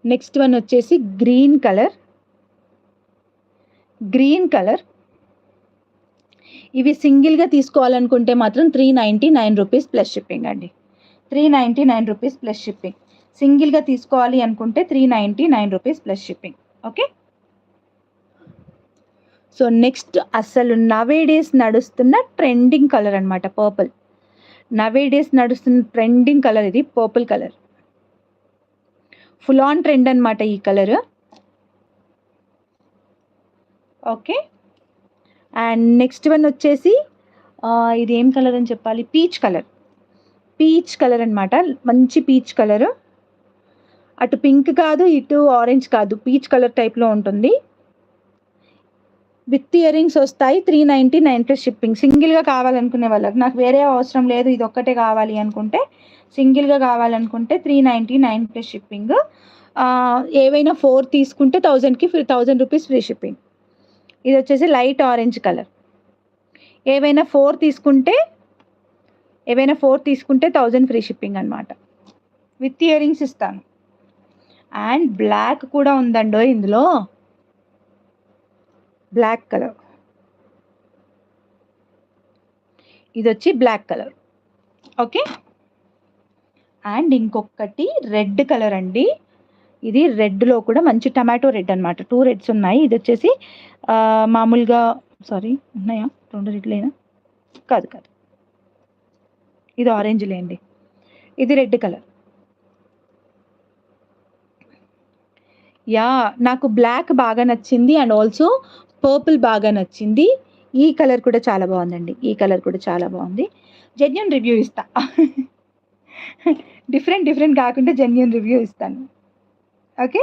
Next one వచ్చేసి green colour. ఇవి సింగిల్గా తీసుకోవాలనుకుంటే మాత్రం 399 రూపీస్ ప్లస్ షిప్పింగ్ అండి. 399 రూపీస్ ప్లస్ షిప్పింగ్. సింగిల్గా తీసుకోవాలి అనుకుంటే 399 rupees plus shipping. Okay. So next అసలు నవేడేస్ నడుస్తున్న ట్రెండింగ్ కలర్ అనమాట, పర్పుల్. నవేడేస్ నడుస్తున్న ట్రెండింగ్ కలర్ ఇది, purple colour. Full on trend అనమాట ఈ colour. Okay. And next one వచ్చేసి ఇది ఏం కలర్ అని చెప్పాలి, పీచ్ కలర్ అనమాట. మంచి పీచ్ కలర్. అటు పింక్ కాదు, ఇటు ఆరెంజ్ కాదు, పీచ్ కలర్ టైప్లో ఉంటుంది. విత్ ఇయర్ రింగ్స్ వస్తాయి. 399 ప్లస్ షిప్పింగ్. సింగిల్గా కావాలనుకునే వాళ్ళకి, నాకు వేరే అవసరం లేదు ఇది ఒక్కటే కావాలి అనుకుంటే, సింగిల్గా కావాలనుకుంటే 399 ప్లస్ షిప్పింగ్. ఏవైనా 4 తీసుకుంటే 1000కి 1000 రూపీస్ ఫ్రీ షిప్పింగ్. ఇది వచ్చేసి లైట్ ఆరెంజ్ కలర్. ఏవైనా 4 తీసుకుంటే 1000 ఫ్రీ షిప్పింగ్ అనమాట. విత్ ఇయర్ రింగ్స్ ఇస్తాను. అండ్ బ్లాక్ కూడా ఉందండో ఇందులో, బ్లాక్ కలర్. ఇది వచ్చి బ్లాక్ కలర్. ఓకే. అండ్ ఇంకొకటి రెడ్ కలర్ అండి. ఇది రెడ్లో కూడా మంచి టమాటో రెడ్ అనమాట. 2 రెడ్స్ ఉన్నాయి. ఇది వచ్చేసి మామూలుగా, సారీ ఉన్నాయా 2 రెడ్లేనా, కాదు, ఇది ఆరెంజ్ లేండి. ఇది రెడ్ కలర్. నాకు బ్లాక్ బాగా నచ్చింది అండ్ ఆల్సో పర్పుల్ బాగా నచ్చింది. ఈ కలర్ కూడా చాలా బాగుందండి. జెన్యూన్ రివ్యూ ఇస్తా. డిఫరెంట్ కాకుండా జెన్యూన్ రివ్యూ ఇస్తాను. ఓకే.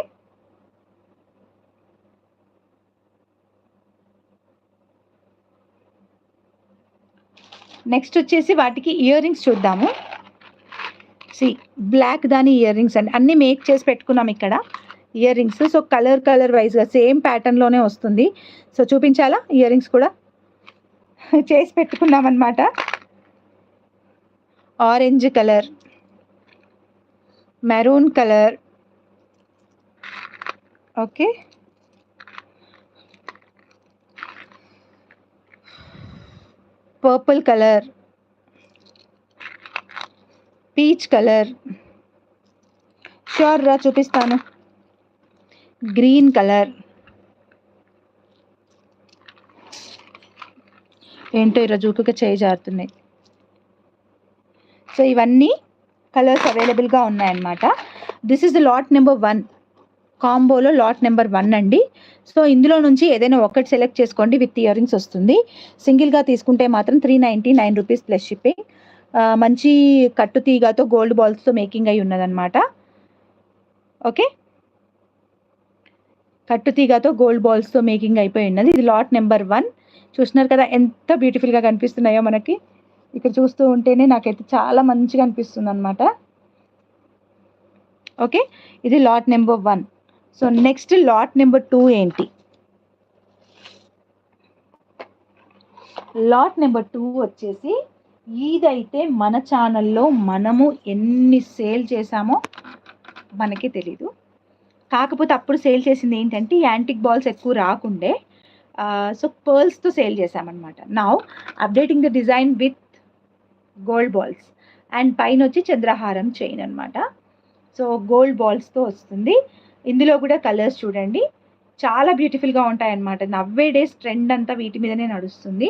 నెక్స్ట్ వచ్చేసి వాటికి ఇయర్ రింగ్స్ చూద్దాము. బ్లాక్ దాని ఇయర్ రింగ్స్ అండి, అన్నీ మేక్ చేసి పెట్టుకున్నాం ఇక్కడ ఇయర్ రింగ్స్. సో కలర్ వైజ్గా సేమ్ ప్యాటర్న్లోనే వస్తుంది. సో చూపించాలా, ఇయర్ రింగ్స్ కూడా చేసి పెట్టుకున్నాం అనమాట. Orange colour, maroon colour, okay, purple colour, peach colour, sure రా చూపిస్తాను, గ్రీన్ కలర్. ఏంటో ఈరోజు ఊరికే చేయి జారుతున్నాయి. సో ఇవన్నీ కలర్స్ అవైలబుల్గా ఉన్నాయన్నమాట. This is the lot number 1, కాంబోలో లాట్ నెంబర్ 1 అండి. సో ఇందులో నుంచి ఏదైనా ఒకటి సెలెక్ట్ చేసుకోండి, విత్ ఇయర్ రింగ్స్ వస్తుంది. సింగిల్గా తీసుకుంటే మాత్రం 399 రూపీస్ ప్లస్ షిప్పింగ్. మంచి కట్టు తీగతో గోల్డ్ బాల్స్తో మేకింగ్ అయి ఉన్నదన్నమాట. ఓకే, కట్టు తీగతో గోల్డ్ బాల్స్తో మేకింగ్ అయిపోయి ఉన్నది. ఇది లాట్ నెంబర్ 1. చూస్తున్నారు కదా ఎంత బ్యూటిఫుల్గా కనిపిస్తున్నాయో మనకి. ఇక్కడ చూస్తూ ఉంటేనే నాకైతే చాలా మంచిగా అనిపిస్తుంది అనమాట. ఓకే, ఇది lot number 1. So next lot number 2 ఏంటి? లాట్ నెంబర్ 2 వచ్చేసి, ఇదైతే మన ఛానల్లో మనము ఎన్ని సేల్ చేసామో మనకి తెలీదు. కాకపోతే అప్పుడు సేల్ చేసింది ఏంటంటే యాంటిక్ బాల్స్ ఎక్కువ రాకుండే, సో పర్ల్స్తో సేల్ చేసామన్నమాట. Now updating the design with gold balls and పైన వచ్చి చంద్రహారం చైన్ అనమాట. సో గోల్డ్ బాల్స్తో వస్తుంది. ఇందులో కూడా కలర్స్ చూడండి, చాలా బ్యూటిఫుల్గా ఉంటాయన్నమాట. నవ్వే డేస్ ట్రెండ్ అంతా వీటి మీదనే నడుస్తుంది.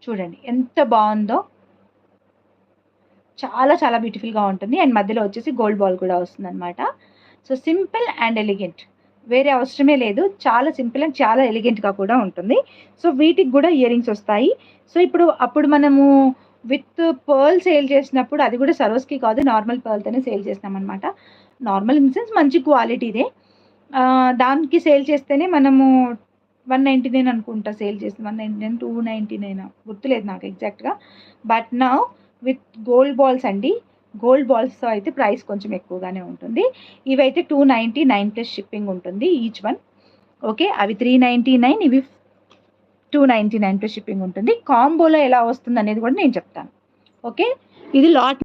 చూడండి ఎంత బాగుందో, చాలా బ్యూటిఫుల్గా ఉంటుంది. అండ్ మధ్యలో వచ్చేసి గోల్డ్ బాల్ కూడా వస్తుంది అనమాట. సో సింపుల్ అండ్ ఎలిగెంట్, వేరే అవసరమే లేదు. చాలా సింపుల్ అండ్ చాలా ఎలిగెంట్గా కూడా ఉంటుంది. సో వీటికి కూడా ఇయర్ రింగ్స్ వస్తాయి. సో అప్పుడు మనము విత్ పర్ల్ సేల్ చేసినప్పుడు అది కూడా సరోస్కి కాదు, నార్మల్ పర్ల్తోనే సేల్ చేసినాం అనమాట. నార్మల్ ఇన్ సెన్స్ మంచి క్వాలిటీదే. దానికి సేల్ చేస్తేనే మనము 199 అనుకుంటా సేల్ చేసి, 199 299 గుర్తులేదు నాకు ఎగ్జాక్ట్గా. But now with gold balls అండి, గోల్డ్ బాల్స్తో అయితే ప్రైస్ కొంచెం ఎక్కువగానే ఉంటుంది. ఇవైతే 299 ప్లస్ షిప్పింగ్ ఉంటుంది ఈచ్ వన్. ఓకే, అవి 399, ఇవి 299 ప్లస్ షిప్పింగ్ ఉంటుంది. కాంబోలో ఎలా వస్తుంది అనేది కూడా నేను చెప్తాను. ఓకే, ఇది లాట్